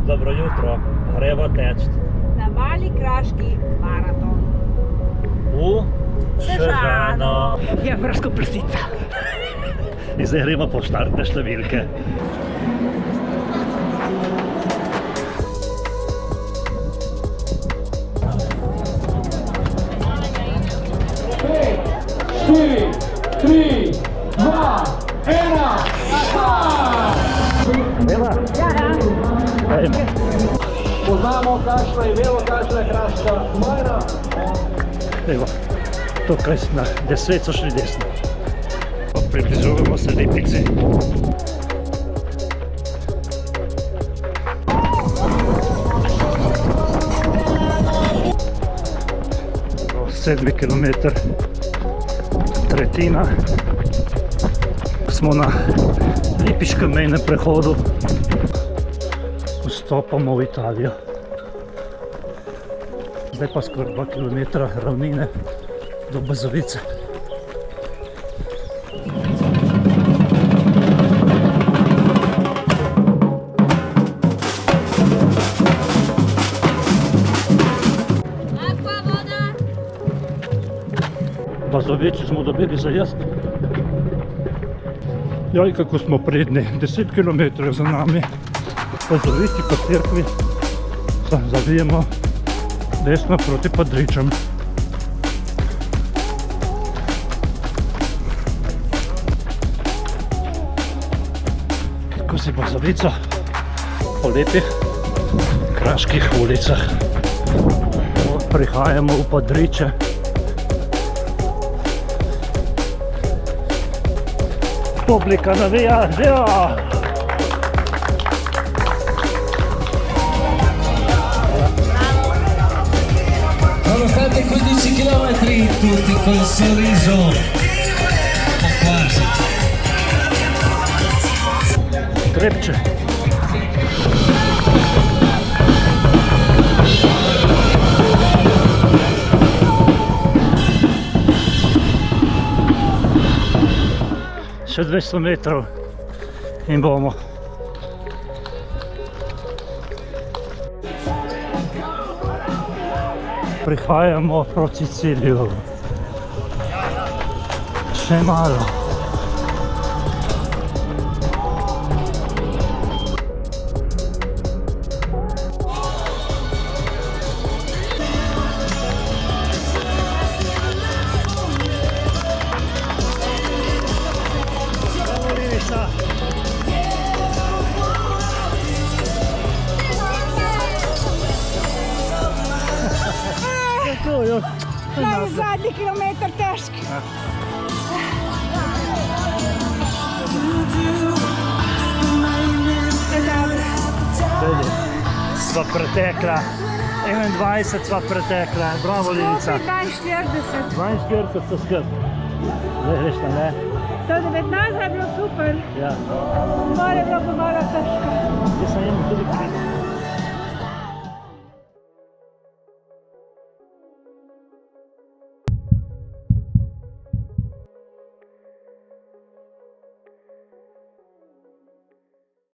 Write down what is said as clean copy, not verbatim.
Dobro jutro, greva teč. Na mali kraški maraton. V Sežano. Ja, brsko prsica. In zdaj gremo po štartne številke. Poznamo, kakšna je velo, kakšna je kraška zmajna. Evo, tukaj na 10 so šli desno. Približujemo se Lipici. To 7 kilometer, tretjina. Smo na lipiškem mejnem prehodu. Vstopamo v Italijo. Zdaj pa skoraj 2 kilometra ravnine do Bazovice. Bazovici smo dobili za jesti. Joj, kako smo predni, 10 km za nami. Bazovici po cerkvi zavijemo desno proti Padričem. Skozi Bazovico po lepih kraških ulicah prihajamo v Padriče. Publika navija, ja! Nonostante 15 km, tutti col sorriso. O quasi. Krepče. Še 200 metrov in bomo. Prihajamo proti cilju. Še malo. Zadnji kilometer težki. Sva pretekla, 21 sva pretekla, bravo Lilica. 42. 42 so skrb. Zdaj greš na ne? To 19 je bilo super. Ja. More je bilo pa malo težko. Jaz sem imel tudi kriz.